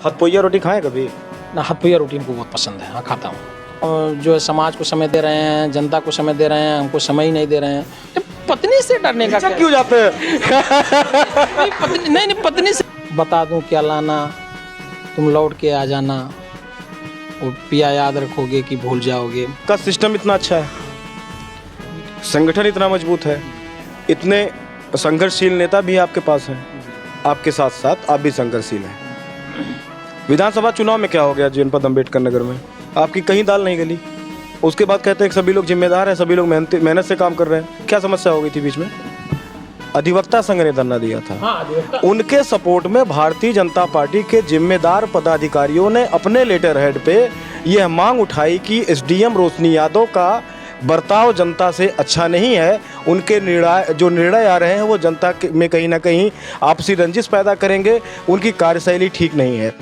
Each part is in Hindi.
हथपोइया रोटी खाएं कभी? ना, हथपुइया रोटी हमको बहुत पसंद है, हाँ खाता हूँ। और जो है समाज को समय दे रहे हैं, जनता को समय दे रहे हैं, हमको समय ही नहीं दे रहे हैं। तो पत्नी से डरने का क्या? क्यों जाते हैं? नहीं, पत्नी से बता दूं क्या लाना, तुम लौट के आ जाना, वो पिया याद रखोगे कि भूल जाओगे। का सिस्टम इतना अच्छा है, संगठन इतना मजबूत है, इतने संघर्षशील नेता भी आपके पास हैं, आपके साथ साथ आप भी संघर्षशील हैं। विधानसभा चुनाव में क्या हो गया जनपद अम्बेडकर नगर में? आपकी कहीं दाल नहीं गली। उसके बाद कहते हैं कि सभी लोग जिम्मेदार हैं, सभी लोग मेहनत से काम कर रहे हैं। क्या समस्या हो गई थी बीच में? अधिवक्ता संघ ने धरना दिया था। हाँ, उनके सपोर्ट में भारतीय जनता पार्टी के जिम्मेदार पदाधिकारियों ने अपने लेटर हेड पे यह मांग उठाई कि एसडीएम रोशनी यादव का बर्ताव जनता से अच्छा नहीं है। उनके निर्णय आ रहे हैं वो जनता में कहीं ना कहीं आपसी रंजिश पैदा करेंगे, उनकी कार्यशैली ठीक नहीं है।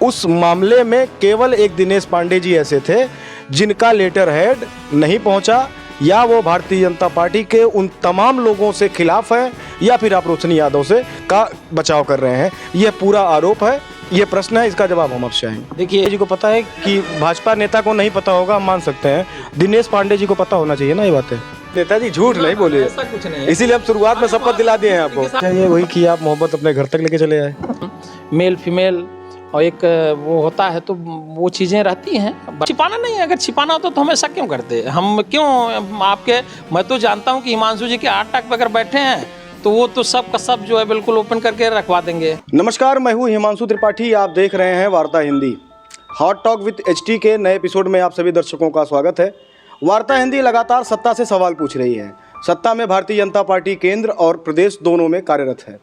उस मामले में केवल एक दिनेश पांडे जी ऐसे थे जिनका लेटर हेड नहीं पहुंचा, या वो भारतीय जनता पार्टी के उन तमाम लोगों से खिलाफ है, या फिर आप रोशनी यादव से का बचाव कर रहे हैं। यह पूरा आरोप है, ये प्रश्न है, इसका जवाब हम आपसे चाहेंगे। देखिए जी को पता है कि भाजपा नेता को नहीं पता होगा, हम मान सकते हैं, दिनेश पांडे जी को पता होना चाहिए ना ये बातें। नेताजी झूठ नहीं बोलिए, ऐसा कुछ नहीं है। इसीलिए हम शुरुआत में शपथ दिला दिए हैं आपको। ये वही कि आप मोहब्बत अपने घर तक लेके चले आए। मेल फीमेल और एक वो होता है तो वो चीज़ें रहती हैं। छिपाना नहीं है, अगर छिपाना होता तो हम ऐसा क्यों करते? हम क्यों आपके, मैं तो जानता हूँ कि हिमांशु जी के 8 टाक पे अगर बैठे हैं तो वो तो सब का सब जो है बिल्कुल ओपन करके रखवा देंगे। नमस्कार, मैं हूँ हिमांशु त्रिपाठी, आप देख रहे हैं वार्ता Hindi. Hot talk with HT के नए एपिसोड में आप सभी दर्शकों का स्वागत है। वार्ता हिंदी लगातार सत्ता से सवाल पूछ रही है। सत्ता में भारतीय जनता पार्टी केंद्र और प्रदेश दोनों में कार्यरत है।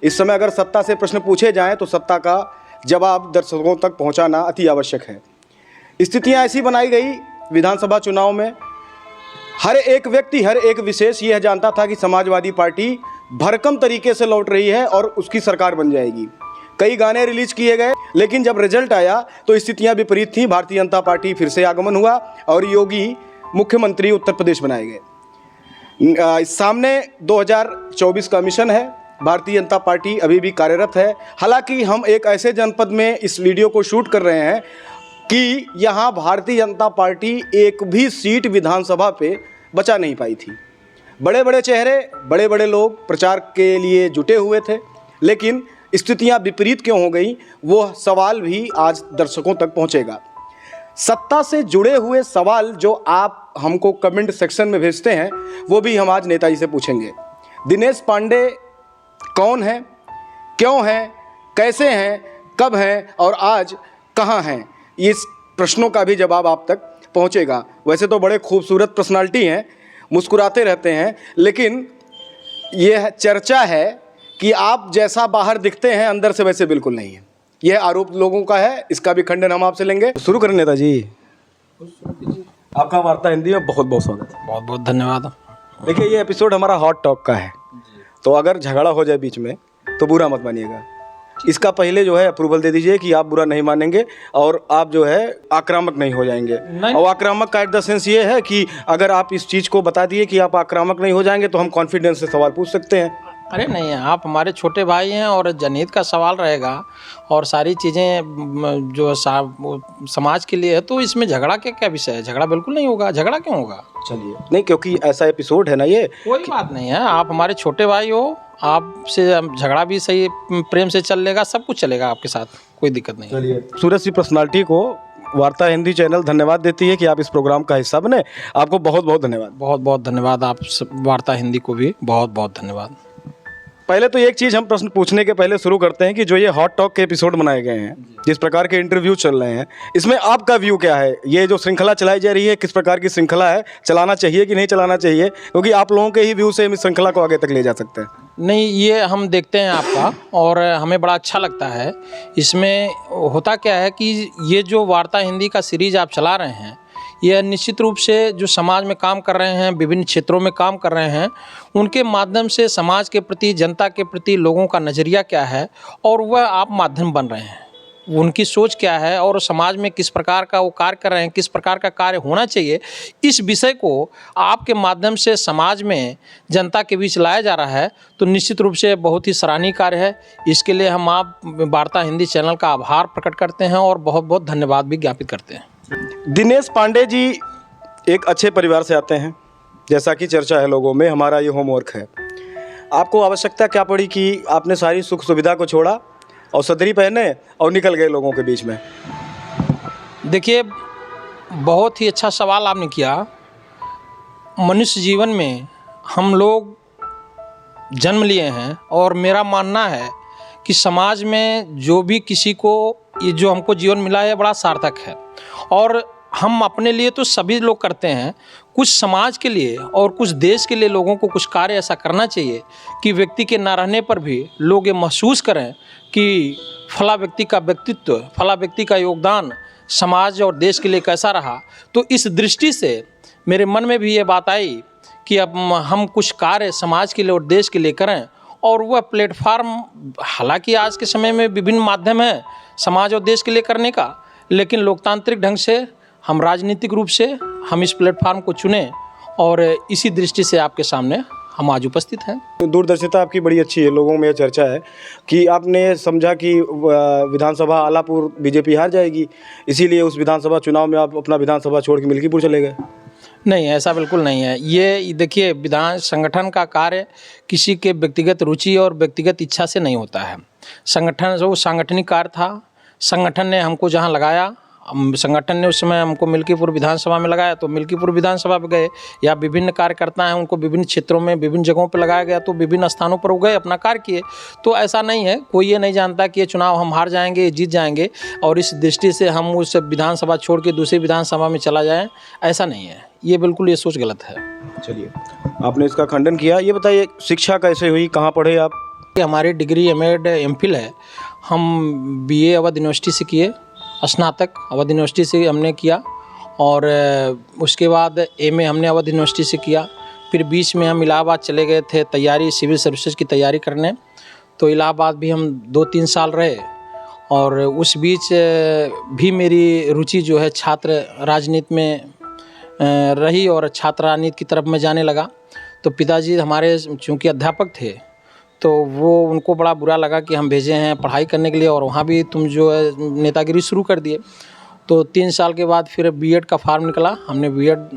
इस समय अगर सत्ता से प्रश्न पूछे जाएं तो सत्ता का जवाब दर्शकों तक पहुंचाना अति आवश्यक है। स्थितियां ऐसी बनाई गई विधानसभा चुनाव में, हर एक व्यक्ति, हर एक विशेष यह जानता था कि समाजवादी पार्टी भरकम तरीके से लौट रही है और उसकी सरकार बन जाएगी। कई गाने रिलीज किए गए, लेकिन जब रिजल्ट आया तो स्थितियां विपरीत थीं। भारतीय जनता पार्टी फिर से आगमन हुआ और योगी मुख्यमंत्री उत्तर प्रदेश बनाए गए। सामने 2024 का मिशन है। भारतीय जनता पार्टी अभी भी कार्यरत है। हालांकि हम एक ऐसे जनपद में इस वीडियो को शूट कर रहे हैं कि यहाँ भारतीय जनता पार्टी एक भी सीट विधानसभा पे बचा नहीं पाई थी। बड़े बड़े चेहरे, बड़े बड़े लोग प्रचार के लिए जुटे हुए थे, लेकिन स्थितियाँ विपरीत क्यों हो गई, वो सवाल भी आज दर्शकों तक पहुँचेगा। सत्ता से जुड़े हुए सवाल जो आप हमको कमेंट सेक्शन में भेजते हैं वो भी हम आज नेताजी से पूछेंगे। दिनेश पांडे कौन है, क्यों है, कैसे हैं, कब हैं और आज कहाँ हैं, इस प्रश्नों का भी जवाब आप तक पहुँचेगा। वैसे तो बड़े खूबसूरत पर्सनालिटी हैं, मुस्कुराते रहते हैं, लेकिन यह चर्चा है कि आप जैसा बाहर दिखते हैं अंदर से वैसे बिल्कुल नहीं है। यह आरोप लोगों का है, इसका भी खंडन हम आपसे लेंगे। शुरू करें नेताजी। आपका वार्ता हिंदी में बहुत बहुत स्वागत है। बहुत बहुत धन्यवाद। देखिए, ये एपिसोड हमारा हॉट टॉक का है, तो अगर झगड़ा हो जाए बीच में तो बुरा मत मानिएगा। इसका पहले जो है अप्रूवल दे दीजिए कि आप बुरा नहीं मानेंगे और आप जो है आक्रामक नहीं हो जाएंगे। और आक्रामक का एट द सेंस ये है कि अगर आप इस चीज़ को बता दिए कि आप आक्रामक नहीं हो जाएंगे तो हम कॉन्फिडेंस से सवाल पूछ सकते हैं। अरे नहीं, आप हमारे छोटे भाई हैं और जनहित का सवाल रहेगा और सारी चीज़ें जो समाज के लिए है, तो इसमें झगड़ा के क्या विषय है? झगड़ा बिल्कुल नहीं होगा। झगड़ा क्यों होगा? चलिए, नहीं, क्योंकि ऐसा एपिसोड है ना, ये कोई बात नहीं है। आप हमारे छोटे भाई हो, आपसे झगड़ा भी सही प्रेम से चल लेगा, सब कुछ चलेगा आपके साथ, कोई दिक्कत नहीं। चलिए, सूरज की पर्सनालिटी को वार्ता हिंदी चैनल धन्यवाद देती है कि आप इस प्रोग्राम का हिस्सा बने। आपको बहुत बहुत धन्यवाद। बहुत बहुत धन्यवाद। आप वार्ता हिंदी को भी बहुत बहुत धन्यवाद। पहले तो एक चीज़ हम प्रश्न पूछने के पहले शुरू करते हैं कि जो ये हॉट टॉक के एपिसोड बनाए गए हैं, जिस प्रकार के इंटरव्यू चल रहे हैं, इसमें आपका व्यू क्या है? ये जो श्रृंखला चलाई जा रही है, किस प्रकार की श्रृंखला है? चलाना चाहिए कि नहीं चलाना चाहिए? क्योंकि आप लोगों के ही व्यू से हम इस श्रृंखला को आगे तक ले जा सकते हैं। नहीं, ये हम देखते हैं आपका और हमें बड़ा अच्छा लगता है। इसमें होता क्या है कि ये जो वार्ता हिंदी का सीरीज़ आप चला रहे हैं, यह निश्चित रूप से जो समाज में काम कर रहे हैं, विभिन्न क्षेत्रों में काम कर रहे हैं, उनके माध्यम से समाज के प्रति, जनता के प्रति लोगों का नज़रिया क्या है और वह आप माध्यम बन रहे हैं। उनकी सोच क्या है और समाज में किस प्रकार का वो कार्य कर रहे हैं, किस प्रकार का कार्य होना चाहिए, इस विषय को आपके माध्यम से समाज में जनता के बीच लाया जा रहा है, तो निश्चित रूप से बहुत ही सराहनीय कार्य है। इसके लिए हम आप वार्ता हिंदी चैनल का आभार प्रकट करते हैं और बहुत बहुत धन्यवाद भी ज्ञापित करते हैं। दिनेश पांडे जी एक अच्छे परिवार से आते हैं, जैसा कि चर्चा है लोगों में, हमारा ये होमवर्क है। आपको आवश्यकता क्या पड़ी कि आपने सारी सुख सुविधा को छोड़ा और सदरी पहने और निकल गए लोगों के बीच में? देखिए, बहुत ही अच्छा सवाल आपने किया। मनुष्य जीवन में हम लोग जन्म लिए हैं और मेरा मानना है कि समाज में जो भी किसी को ये जो हमको जीवन मिला है बड़ा सार्थक है, और हम अपने लिए तो सभी लोग करते हैं, कुछ समाज के लिए और कुछ देश के लिए लोगों को कुछ कार्य ऐसा करना चाहिए कि व्यक्ति के ना रहने पर भी लोग ये महसूस करें कि फला व्यक्ति का व्यक्तित्व, फला व्यक्ति का योगदान समाज और देश के लिए कैसा रहा। तो इस दृष्टि से मेरे मन में भी ये बात आई कि अब हम कुछ कार्य समाज के लिए और देश के लिए करें, और वह प्लेटफार्म, हालांकि आज के समय में विभिन्न माध्यम हैं समाज और देश के लिए करने का, लेकिन लोकतांत्रिक ढंग से हम राजनीतिक रूप से हम इस प्लेटफार्म को चुने और इसी दृष्टि से आपके सामने हम आज उपस्थित हैं। दूरदर्शिता आपकी बड़ी अच्छी है, लोगों में यह चर्चा है कि आपने समझा कि विधानसभा आलापुर बीजेपी हार जाएगी, इसीलिए उस विधानसभा चुनाव में आप अपना विधानसभा छोड़ के मिल्कीपुर चले गए। नहीं, ऐसा बिल्कुल नहीं है। ये देखिए, विधान संगठन का कार्य किसी के व्यक्तिगत रुचि और व्यक्तिगत इच्छा से नहीं होता है। संगठन जो सांगठनिक कार्य था, संगठन ने हमको जहाँ लगाया, संगठन ने उस समय हमको मिल्कीपुर विधानसभा में लगाया तो मिल्कीपुर विधानसभा पे गए, या विभिन्न कार्यकर्ता हैं उनको विभिन्न क्षेत्रों में विभिन्न जगहों पर लगाया गया तो विभिन्न स्थानों पर वो गए, अपना कार्य किए। तो ऐसा नहीं है, कोई ये नहीं जानता कि ये चुनाव हम हार जाएंगे, जीत जाएंगे, और इस दृष्टि से हम उस विधानसभा छोड़ के दूसरी विधानसभा में चला जाएँ, ऐसा नहीं है। ये बिल्कुल ये सोच गलत है। चलिए, आपने इसका खंडन किया। ये बताइए, शिक्षा कैसे हुई, कहाँ पढ़े आप? हमारी डिग्री एमएड एमफिल है। हम बीए अवध यूनिवर्सिटी से किए, स्नातक अवध यूनिवर्सिटी से हमने किया, और उसके बाद एमए हमने अवध यूनिवर्सिटी से किया। फिर बीच में हम इलाहाबाद चले गए थे तैयारी, सिविल सर्विसेज की तैयारी करने, तो इलाहाबाद भी हम 2-3 साल रहे, और उस बीच भी मेरी रुचि जो है छात्र राजनीति में रही और छात्र राजनीति की तरफ मैं जाने लगा। तो पिताजी हमारे चूँकि अध्यापक थे, तो वो उनको बड़ा बुरा लगा कि हम भेजे हैं पढ़ाई करने के लिए और वहाँ भी तुम जो है नेतागिरी शुरू कर दिए। तो 3 साल के बाद फिर बीएड का फार्म निकला, हमने बीएड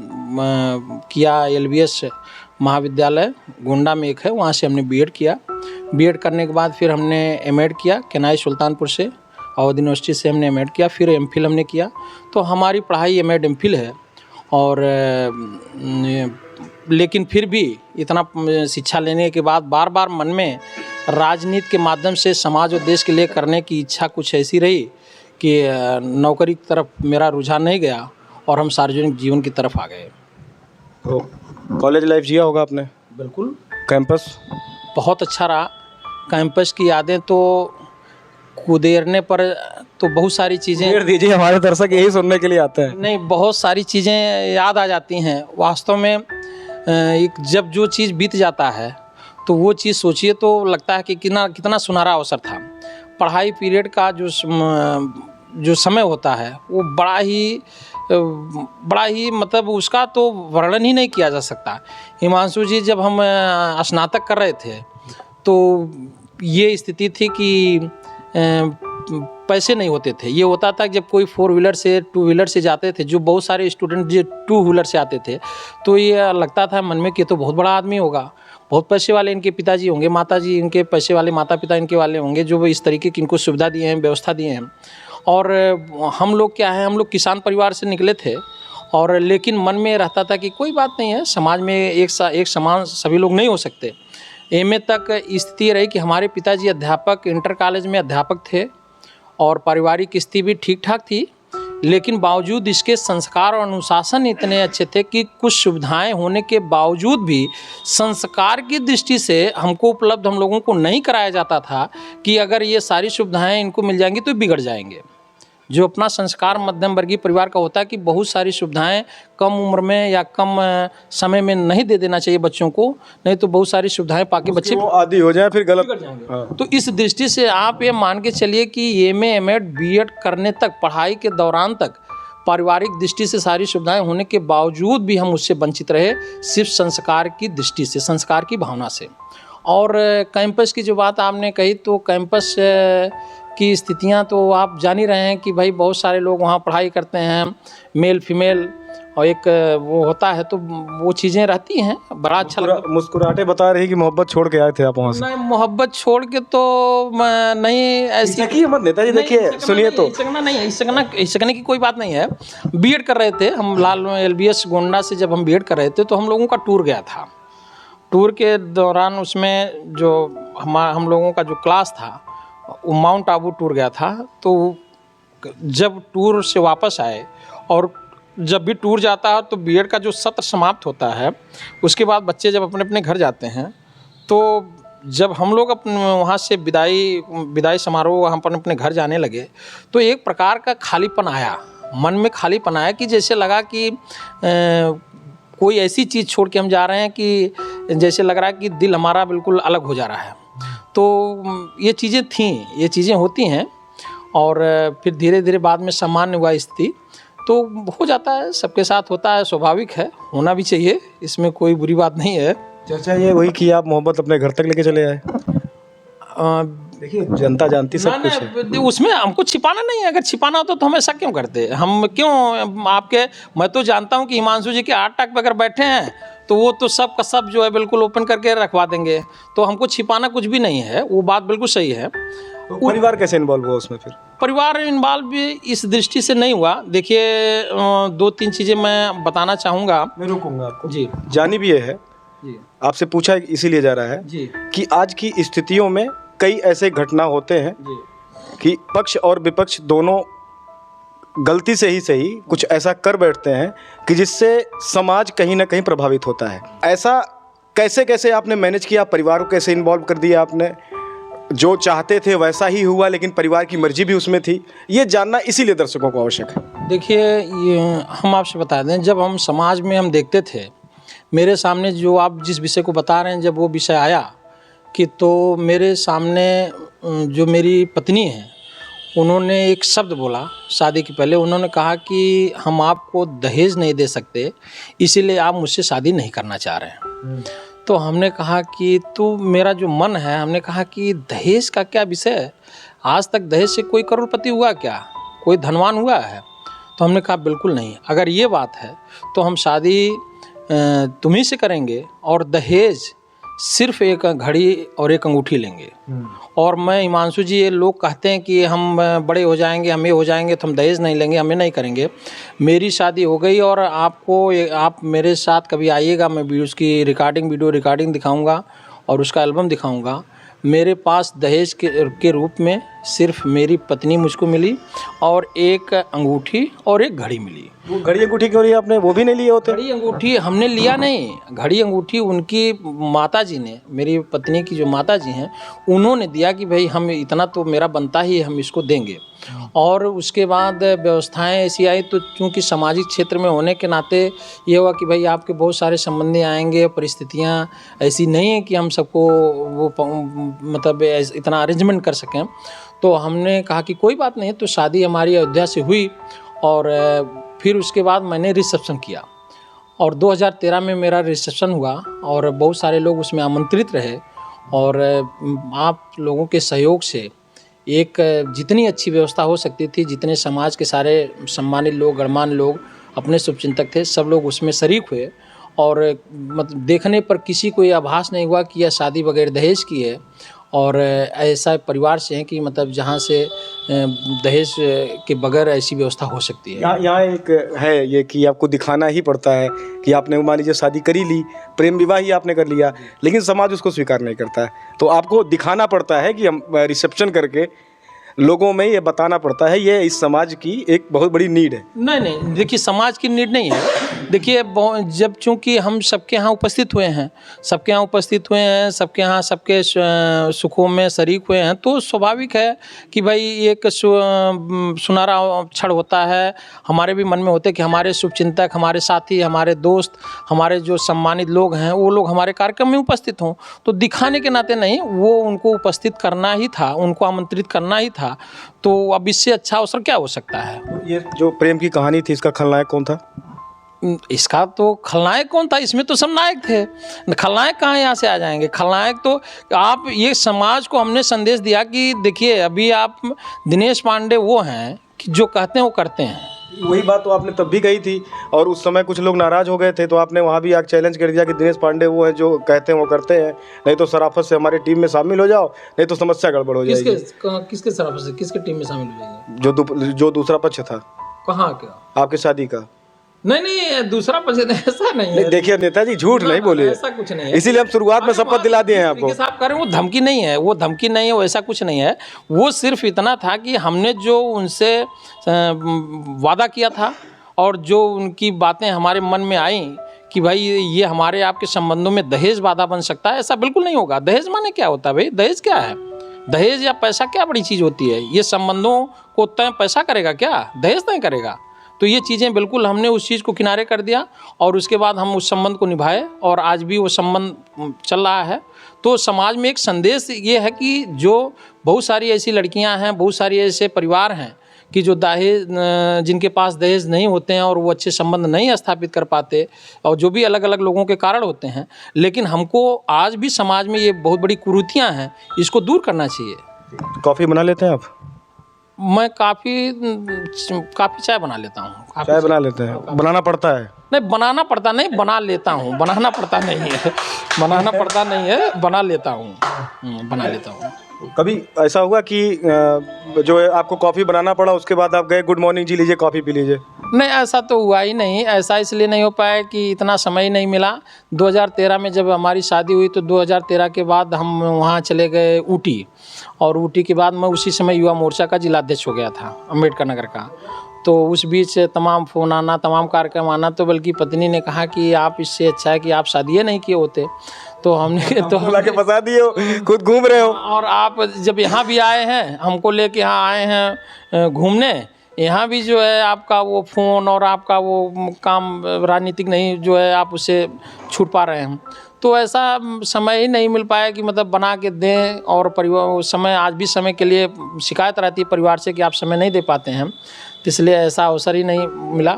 किया। एलबीएस महाविद्यालय गोंडा में एक है, वहाँ से हमने बीएड किया। बीएड करने के बाद फिर हमने एमएड किया केनाई सुल्तानपुर से, अवध यूनिवर्सिटी से हमने एमएड किया। फिर एमफिल हमने किया। तो हमारी पढ़ाई एमएड एमफिल है, और लेकिन फिर भी इतना शिक्षा लेने के बाद बार बार मन में राजनीति के माध्यम से समाज और देश के लिए करने की इच्छा कुछ ऐसी रही कि नौकरी की तरफ मेरा रुझान नहीं गया और हम सार्वजनिक जीवन की तरफ आ गए। तो कॉलेज लाइफ जिया होगा आपने? बिल्कुल। कैंपस बहुत अच्छा रहा। कैंपस की यादें तो कुदेरने पर तो बहुत सारी चीज़ें दीजिए, हमारे दर्शक यही सुनने के लिए आते हैं। नहीं, बहुत सारी चीज़ें याद आ जाती हैं वास्तव में। एक जब जो चीज़ बीत जाता है तो वो चीज़ सोचिए तो लगता है कि कितना सुनहरा अवसर था। पढ़ाई पीरियड का जो समय होता है वो बड़ा ही मतलब उसका तो वर्णन ही नहीं किया जा सकता। हिमांशु जी, जब हम स्नातक कर रहे थे तो ये स्थिति थी कि पैसे नहीं होते थे। ये होता था जब कोई 4 व्हीलर से 2 व्हीलर से जाते थे, जो बहुत सारे स्टूडेंट जो 2 व्हीलर से आते थे, तो ये लगता था मन में कि तो बहुत बड़ा आदमी होगा, बहुत पैसे वाले इनके पिताजी होंगे, माताजी इनके पैसे वाले, माता पिता इनके वाले होंगे, जो इस तरीके की इनको सुविधा दिए हैं, व्यवस्था दिए हैं। और हम लोग क्या है, हम लोग किसान परिवार से निकले थे, और लेकिन मन में रहता था कि कोई बात नहीं है, समाज में एक समान सभी लोग नहीं हो सकते। एमए तक स्थिति रही कि हमारे पिताजी अध्यापक, इंटर कॉलेज में अध्यापक थे, और पारिवारिक स्थिति भी ठीक ठाक थी, लेकिन बावजूद इसके संस्कार और अनुशासन इतने अच्छे थे कि कुछ सुविधाएं होने के बावजूद भी संस्कार की दृष्टि से हमको उपलब्ध हम लोगों को नहीं कराया जाता था कि अगर ये सारी सुविधाएं इनको मिल जाएंगी तो बिगड़ जाएंगे। जो अपना संस्कार मध्यम वर्गीय परिवार का होता है कि बहुत सारी सुविधाएं कम उम्र में या कम समय में नहीं दे देना चाहिए बच्चों को, नहीं तो बहुत सारी सुविधाएं पाके बच्चे वो आदी हो जाए फिर गलत बिगड़ जाएंगे। हाँ। तो इस दृष्टि से आप ये मान के चलिए कि एमए एमएड बीएड करने तक, पढ़ाई के दौरान तक पारिवारिक दृष्टि से सारी सुविधाएं होने के बावजूद भी हम उससे वंचित रहे, सिर्फ संस्कार की दृष्टि से, संस्कार की भावना से। और कैंपस की जो बात आपने कही, तो कैंपस की स्थितियां तो आप जान ही रहे हैं कि भाई बहुत सारे लोग वहाँ पढ़ाई करते हैं, मेल फीमेल, और एक वो होता है, तो वो चीज़ें रहती हैं, बड़ा अच्छा लगता है। मुस्कुराहटे बता रही कि मोहब्बत छोड़ के आए थे आप वहाँ से। नहीं, मोहब्बत छोड़ के तो मैं नहीं, ऐसी की मत नेताजी, देखिए सुनिए तो हिचकने की कोई बात नहीं है। बीएड कर रहे थे हम, लाल LBS गोंडा से जब हम बीएड कर रहे थे तो हम लोगों का टूर गया था। टूर के दौरान उसमें जो हम लोगों का जो क्लास था वो माउंट आबू टूर गया था। तो जब टूर से वापस आए, और जब भी टूर जाता है तो बीएड का जो सत्र समाप्त होता है, उसके बाद बच्चे जब अपने अपने घर जाते हैं, तो जब हम लोग अपने वहाँ से विदाई समारोह हम अपने घर जाने लगे, तो एक प्रकार का खालीपन आया, मन में खालीपन आया कि जैसे लगा कि कोई ऐसी चीज़ छोड़ के हम जा रहे हैं कि जैसे लग रहा है कि दिल हमारा बिल्कुल अलग हो जा रहा है। तो ये चीज़ें थीं, ये चीज़ें होती हैं, और फिर धीरे धीरे बाद में सामान्य हुआ स्थिति, तो हो जाता है, सबके साथ होता है, स्वाभाविक है, होना भी चाहिए, इसमें कोई बुरी बात नहीं है। चर्चा ये वही कि आप मोहब्बत अपने घर तक लेके चले आए। देखिए जनता जानती सब कुछ है, उसमें हमको छिपाना नहीं है। अगर छिपाना होता तो हम ऐसा क्यों करते? हम क्यों आपके, मैं तो जानता हूँ कि हिमांशु जी के 8 टक पे अगर बैठे हैं तो वो तो सब का सब जो है बिल्कुल ओपन करके रखवा देंगे, तो हमको छिपाना कुछ भी नहीं है, वो बात बिल्कुल सही है। तो परिवार कैसे इन्वॉल्व हुआ उसमें फिर? परिवार इन्वॉल्व भी इस दृष्टि से नहीं हुआ। देखिए 2-3 चीज़ें मैं बताना चाहूँगा। मैं रोकूंगा आपको जी जानी भी है जी आपसे पूछा इसीलिए जा रहा है जी कि आज की स्थितियों में कई ऐसे घटना होते हैं जी कि पक्ष और विपक्ष दोनों गलती से ही सही कुछ ऐसा कर बैठते हैं कि जिससे समाज कहीं ना कहीं प्रभावित होता है। ऐसा कैसे कैसे आपने मैनेज किया, परिवार को कैसे इन्वॉल्व कर दिया आपने? जो चाहते थे वैसा ही हुआ, लेकिन परिवार की मर्जी भी उसमें थी, ये जानना इसीलिए दर्शकों को आवश्यक है। देखिए, ये हम आपसे बता दें, जब हम समाज में हम देखते थे, मेरे सामने जो आप जिस विषय को बता रहे हैं, जब वो विषय आया कि तो मेरे सामने जो मेरी पत्नी है, उन्होंने एक शब्द बोला शादी के पहले। उन्होंने कहा कि हम आपको दहेज नहीं दे सकते, इसीलिए आप मुझसे शादी नहीं करना चाह रहे हैं। तो हमने कहा कि तो मेरा जो मन है, हमने कहा कि दहेज का क्या विषय है? आज तक दहेज से कोई करोड़पति हुआ क्या? कोई धनवान हुआ है? तो हमने कहा बिल्कुल नहीं, अगर ये बात है तो हम शादी तुम्ही से करेंगे, और दहेज सिर्फ एक घड़ी और एक अंगूठी लेंगे। और मैं, हिमांशु जी, ये लोग कहते हैं कि हम बड़े हो जाएंगे, हम ये हो जाएंगे, तो हम दहेज नहीं लेंगे, हमें नहीं करेंगे। मेरी शादी हो गई, और आप मेरे साथ कभी आइएगा, मैं भी उसकी वीडियो रिकॉर्डिंग दिखाऊंगा और उसका एल्बम दिखाऊंगा। मेरे पास दहेज के रूप में सिर्फ मेरी पत्नी मुझको मिली, और एक अंगूठी और एक घड़ी मिली। वो घड़ी अंगूठी क्यों लिया आपने? वो भी नहीं लिए होते? घड़ी अंगूठी हमने लिया नहीं, घड़ी अंगूठी उनकी माताजी ने, मेरी पत्नी की जो माताजी हैं, उन्होंने दिया कि भाई हम इतना तो मेरा बनता ही है, हम इसको देंगे। और उसके बाद व्यवस्थाएं ऐसी आई, तो चूँकि सामाजिक क्षेत्र में होने के नाते ये हुआ कि भाई आपके बहुत सारे संबंधी आएंगे, परिस्थितियां ऐसी नहीं है कि हम सबको वो मतलब इतना अरेंजमेंट कर सकें। तो हमने कहा कि कोई बात नहीं, तो शादी हमारी अयोध्या से हुई, और फिर उसके बाद मैंने रिसेप्शन किया, और 2013 में मेरा रिसेप्शन हुआ, और बहुत सारे लोग उसमें आमंत्रित रहे। और आप लोगों के सहयोग से एक जितनी अच्छी व्यवस्था हो सकती थी, जितने समाज के सारे सम्मानित लोग, गणमान्य लोग, अपने शुभचिंतक थे, सब लोग उसमें शरीक हुए। और मतलब देखने पर किसी को ये आभास नहीं हुआ कि यह शादी बगैर दहेज की है, और ऐसा परिवार से हैं कि मतलब जहाँ से दहेज के बगैर ऐसी व्यवस्था हो सकती है। यहाँ एक है ये कि आपको दिखाना ही पड़ता है कि आपने मान लीजिए शादी करी ली, प्रेम विवाह ही आपने कर लिया, लेकिन समाज उसको स्वीकार नहीं करता है, तो आपको दिखाना पड़ता है कि हम रिसेप्शन करके लोगों में ये बताना पड़ता है, ये इस समाज की एक बहुत बड़ी नीड है। नहीं नहीं, देखिए समाज की नीड नहीं है। देखिए जब चूंकि हम सबके यहाँ उपस्थित हुए हैं, सबके यहाँ उपस्थित हुए हैं, सबके यहाँ सबके सुखों में शरीक हुए हैं, तो स्वाभाविक है कि भाई एक सुनहरा क्षण होता है, हमारे भी मन में होते कि हमारे शुभचिंतक, हमारे साथी, हमारे दोस्त, हमारे जो सम्मानित लोग हैं वो लोग हमारे कार्यक्रम में उपस्थित हों। तो दिखाने के नाते नहीं, वो उनको उपस्थित करना ही था, उनको आमंत्रित करना ही था। तो अब इससे अच्छा अवसर क्या हो सकता है। ये जो प्रेम की कहानी थी, इसका खलनायक कौन था? इसका तो खलनायक कौन था, इसमें तो सब नायक थे। खलनायक कहाँ यहाँ से आ जाएंगे। खलनायक तो आप, ये समाज को हमने संदेश दिया कि देखिए अभी आप, दिनेश पांडे वो हैं कि जो कहते हैं वो करते हैं। वही बात तो आपने तब भी कही थी, और उस समय कुछ लोग नाराज हो गए थे, तो आपने वहाँ भी एक चैलेंज कर दिया कि दिनेश पांडे वो है जो कहते हैं वो करते हैं, नहीं तो शराफत से हमारी टीम में शामिल हो जाओ, नहीं तो समस्या गड़बड़ हो जाएगी। किसके शराफत से किसके टीम में शामिल हो जाएंगे? जो दूसरा पक्ष था कहाँ क्या? आपकी शादी का। नहीं नहीं, दूसरा पसंद ऐसा नहीं है। देखिए नेताजी, झूठ नहीं बोलिए, ऐसा कुछ नहीं है। इसीलिए हम शुरुआत में शपथ दिला दिए हैं आपको। आप कह रहे हैं वो धमकी नहीं है, वो धमकी नहीं है, वो ऐसा कुछ नहीं है। वो सिर्फ इतना था कि हमने जो उनसे वादा किया था और जो उनकी बातें हमारे मन में आई कि भाई ये हमारे आपके संबंधों में दहेज बाधा बन सकता है, ऐसा बिल्कुल नहीं होगा। दहेज माने क्या होता है भाई? दहेज क्या है? दहेज या पैसा क्या बड़ी चीज़ होती है? ये संबंधों को तय पैसा करेगा क्या? दहेज तय करेगा? तो ये चीज़ें बिल्कुल हमने उस चीज़ को किनारे कर दिया और उसके बाद हम उस संबंध को निभाए और आज भी वो संबंध चल रहा है। तो समाज में एक संदेश ये है कि जो बहुत सारी ऐसी लड़कियां हैं, बहुत सारी ऐसे परिवार हैं कि जो दहेज, जिनके पास दहेज नहीं होते हैं और वो अच्छे संबंध नहीं स्थापित कर पाते, और जो भी अलग अलग लोगों के कारण होते हैं, लेकिन हमको आज भी समाज में ये बहुत बड़ी कुरीतियाँ हैं, इसको दूर करना चाहिए। कॉफ़ी बना लेते हैं आप? मैं काफ़ी चाय बना लेता हूँ। चाय बना लेते हैं? बनाना पड़ता है? नहीं, बनाना पड़ता नहीं, बना लेता हूँ। बनाना पड़ता नहीं है, बनाना पड़ता नहीं है, बना लेता हूँ, बना लेता हूँ। कभी ऐसा हुआ कि जो है आपको कॉफ़ी बनाना पड़ा, उसके बाद आप गए गुड मॉर्निंग जी लीजिए कॉफ़ी पी लीजिए? नहीं, ऐसा तो हुआ ही नहीं। ऐसा इसलिए नहीं हो पाया कि इतना समय ही नहीं मिला। 2013 में जब हमारी शादी हुई तो 2013 के बाद हम वहाँ चले गए ऊटी, और ऊटी के बाद मैं उसी समय युवा मोर्चा का जिलाध्यक्ष हो गया था अम्बेडकर नगर का। तो उस बीच तमाम फ़ोन आना, तमाम कार्यक्रम आना, तो बल्कि पत्नी ने कहा कि आप, इससे अच्छा है कि आप शादी नहीं किए होते। तो हमने तो बुला के फंसा दिए हो, खुद घूम रहे हो। और आप जब यहाँ भी आए हैं, हमको लेके यहाँ आए हैं घूमने, यहाँ भी जो है आपका वो फ़ोन और आपका वो काम राजनीतिक नहीं जो है, आप उससे छूट पा रहे हैं। तो ऐसा समय ही नहीं मिल पाया कि मतलब बना के दें, और परिवार समय, आज भी समय के लिए शिकायत रहती है परिवार से कि आप समय नहीं दे पाते हैं, तो इसलिए ऐसा अवसर ही नहीं मिला।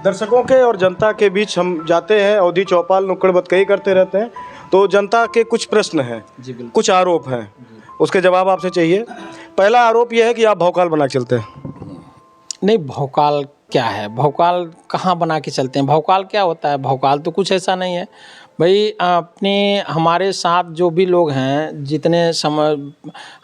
दर्शकों के और जनता के बीच हम जाते हैं, अवधि चौपाल नुक्कड़ बतकही करते रहते हैं, तो जनता के कुछ प्रश्न हैं, कुछ आरोप हैं, उसके जवाब आपसे चाहिए। पहला आरोप यह है कि आप भौकाल बना चलते हैं। नहीं, भौकाल क्या है? भौकाल कहाँ बना के चलते हैं? भौकाल क्या होता है? भौकाल तो कुछ ऐसा नहीं है भाई। अपने हमारे साथ जो भी लोग हैं, जितने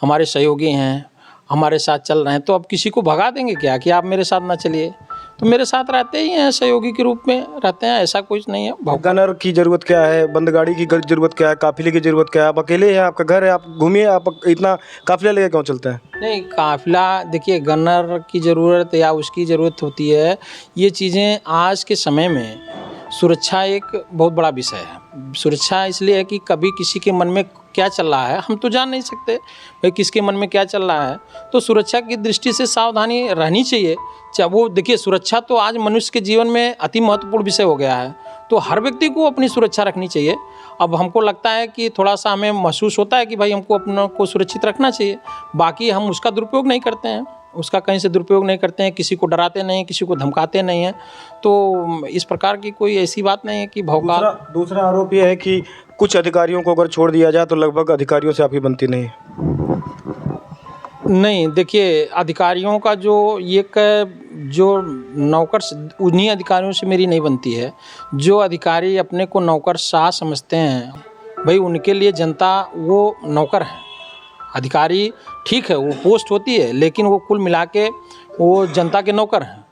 हमारे सहयोगी हैं, हमारे साथ चल रहे हैं, तो अब किसी को भगा देंगे क्या कि आप मेरे साथ ना चलिए? तो मेरे साथ रहते ही हैं, सहयोगी के रूप में रहते हैं, ऐसा कुछ नहीं है। गनर की ज़रूरत क्या है? बंद गाड़ी की ज़रूरत क्या है? काफिले की ज़रूरत क्या है? आप अकेले हैं, आपका घर है, आप घूमिए, आप इतना काफिला लेके क्यों चलते हैं? नहीं, काफिला, देखिए गनर की ज़रूरत या उसकी ज़रूरत होती है, ये चीज़ें आज के समय में, सुरक्षा एक बहुत बड़ा विषय है। सुरक्षा इसलिए है कि कभी किसी के मन में क्या चल रहा है हम तो जान नहीं सकते भाई, किसके मन में क्या चल रहा है। तो सुरक्षा की दृष्टि से सावधानी रहनी चाहिए। चाहे वो, देखिए सुरक्षा तो आज मनुष्य के जीवन में अति महत्वपूर्ण विषय हो गया है, तो हर व्यक्ति को अपनी सुरक्षा रखनी चाहिए। अब हमको लगता है कि थोड़ा सा हमें महसूस होता है कि भाई हमको अपनों को सुरक्षित रखना चाहिए, बाकी हम उसका दुरुपयोग नहीं करते हैं, उसका कहीं से दुरुपयोग नहीं करते हैं, किसी को डराते नहीं, किसी को धमकाते नहीं हैं। तो इस प्रकार की कोई ऐसी बात नहीं है कि भौकाल। दूसरा आरोप यह है कि कुछ अधिकारियों को अगर छोड़ दिया जाए तो लगभग अधिकारियों से आप ही बनती नहीं है। नहीं, देखिए अधिकारियों का जो नौकर, उन्हीं अधिकारियों से मेरी नहीं बनती है। जो अधिकारी अपने को नौकरशाह समझते हैं भाई, उनके लिए जनता वो नौकर है। अधिकारी ठीक है, वो पोस्ट होती है, लेकिन वो कुल मिला के वो जनता के नौकर हैं।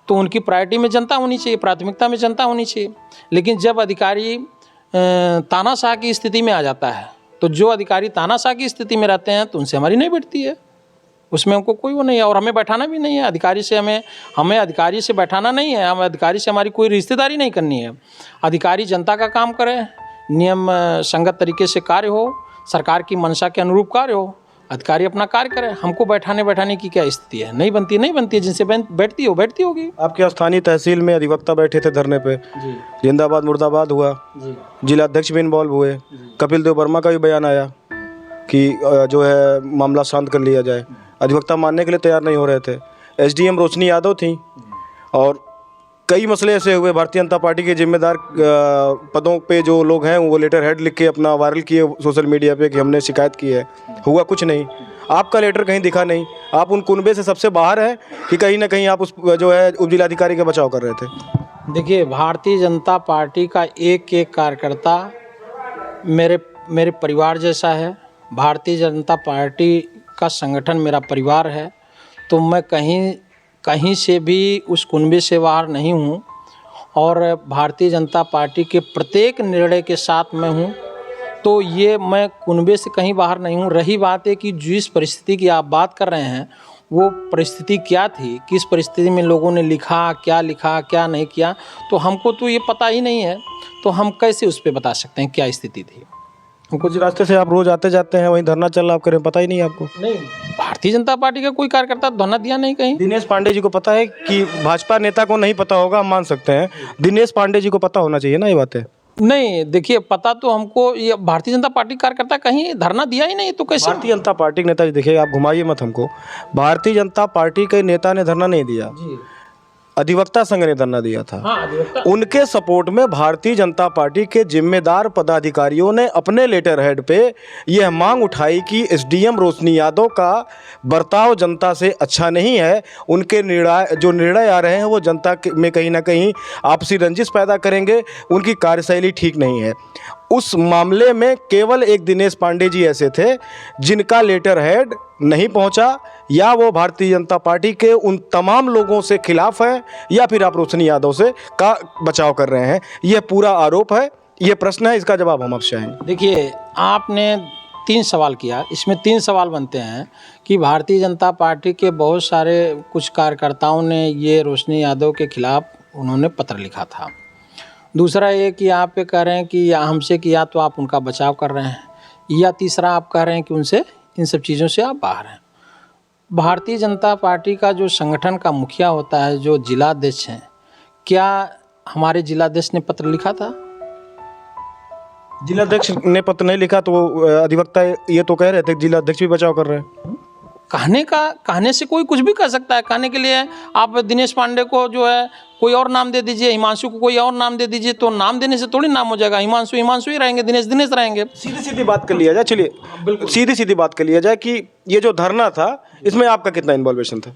तो उनकी प्रायोरिटी में जनता होनी चाहिए, प्राथमिकता में जनता होनी चाहिए। लेकिन जब अधिकारी तानाशाह की स्थिति में आ जाता है, तो जो अधिकारी तानाशाह की स्थिति में रहते हैं तो उनसे हमारी नहीं बैठती है। उसमें हमको कोई वो नहीं है और हमें बैठाना भी नहीं है अधिकारी से। हमें अधिकारी से बैठाना नहीं है, हमें अधिकारी से हमारी कोई रिश्तेदारी नहीं करनी है। अधिकारी जनता का काम करे, नियम संगत तरीके से कार्य हो, सरकार की मंशा के अनुरूप कार्य हो, अधिकारी अपना कार्य करे। हमको बैठाने की क्या स्थिति है? नहीं बनती है, जिनसे बैठती होगी। आपके स्थानीय तहसील में अधिवक्ता बैठे थे धरने पे, जिंदाबाद मुर्दाबाद हुआ, जिला अध्यक्ष भी इन्वॉल्व हुए, कपिल देव वर्मा का भी बयान आया कि जो है मामला शांत कर लिया जाए। अधिवक्ता मानने के लिए तैयार नहीं हो रहे थे। एसडीएम रोशनी यादव थी और कई मसले ऐसे हुए। भारतीय जनता पार्टी के जिम्मेदार पदों पे जो लोग हैं वो लेटर हेड लिख के अपना वायरल किए सोशल मीडिया पे कि हमने शिकायत की है। हुआ कुछ नहीं, आपका लेटर कहीं दिखा नहीं। आप उन कुनबे से सबसे बाहर हैं कि कहीं ना कहीं आप उस जो है उपजिलाधिकारी का बचाव कर रहे थे? देखिए, भारतीय जनता पार्टी का एक एक कार्यकर्ता मेरे परिवार जैसा है। भारतीय जनता पार्टी का संगठन मेरा परिवार है, तो मैं कहीं से भी उस कुनबे से बाहर नहीं हूँ और भारतीय जनता पार्टी के प्रत्येक निर्णय के साथ मैं हूँ। तो ये मैं कुनबे से कहीं बाहर नहीं हूँ। रही बात है कि जिस परिस्थिति की आप बात कर रहे हैं वो परिस्थिति क्या थी, किस परिस्थिति में लोगों ने लिखा क्या नहीं किया, तो हमको तो ये पता ही नहीं है। तो हम कैसे उस पर बता सकते हैं क्या स्थिति थी? कुछ रास्ते से आप रोज आते जाते हैं, वहीं धरना चल रहा, आप करें पता ही नहीं आपको? नहीं, भारतीय जनता पार्टी का कोई कार्यकर्ता धरना दिया नहीं कहीं। दिनेश पांडे जी को पता है कि भाजपा नेता को नहीं पता होगा, हम मान सकते हैं। दिनेश पांडे जी को पता होना चाहिए ना ये बातें। नहीं, देखिए, पता तो हमको, ये भारतीय जनता पार्टी कार्यकर्ता कहीं धरना दिया ही नहीं, तो कैसे? भारतीय जनता पार्टी के नेता जी, देखिए आप घुमाइए मत हमको। भारतीय जनता पार्टी के नेता ने धरना नहीं दिया, अधिवक्ता संघ ने धरना दिया था। हाँ, उनके सपोर्ट में भारतीय जनता पार्टी के जिम्मेदार पदाधिकारियों ने अपने लेटर हेड पे यह मांग उठाई कि एसडीएम रोशनी यादव का बर्ताव जनता से अच्छा नहीं है। उनके निर्णय आ रहे हैं वो जनता में कहीं ना कहीं आपसी रंजिश पैदा करेंगे, उनकी कार्यशैली ठीक नहीं है। उस मामले में केवल एक दिनेश पांडे जी ऐसे थे जिनका लेटर हेड नहीं पहुंचा, या वो भारतीय जनता पार्टी के उन तमाम लोगों से खिलाफ है, या फिर आप रोशनी यादव से का बचाव कर रहे हैं। यह पूरा आरोप है, यह प्रश्न है, इसका जवाब हम आपसे चाहेंगे। देखिए, आपने 3 सवाल किया, इसमें 3 सवाल बनते हैं कि भारतीय जनता पार्टी के बहुत सारे कुछ कार्यकर्ताओं ने ये रोशनी यादव के खिलाफ उन्होंने पत्र लिखा था। दूसरा ये कि आप ये कह रहे हैं कि हमसे कि या तो आप उनका बचाव कर रहे हैं, या तीसरा आप कह रहे हैं कि उनसे इन सब चीज़ों से आप बाहर हैं। भारतीय जनता पार्टी का जो संगठन का मुखिया होता है, जो जिलाध्यक्ष हैं, क्या हमारे जिलाध्यक्ष ने पत्र लिखा था? जिलाध्यक्ष ने पत्र नहीं लिखा, तो अधिवक्ता ये तो कह रहे थे जिलाध्यक्ष भी बचाव कर रहे हैं। कहने से कोई कुछ भी कर सकता है। कहने के लिए आप दिनेश पांडे को जो है कोई और नाम दे दीजिए, हिमांशु को कोई और नाम दे दीजिए, तो नाम देने से थोड़ी नाम हो जाएगा। हिमांशु ही रहेंगे, दिनेश रहेंगे। सीधी बात कर लिया जाए, चलिए सीधी बात कर लिया जाए कि ये जो धरना था इसमें आपका कितना इन्वॉल्वेशन था?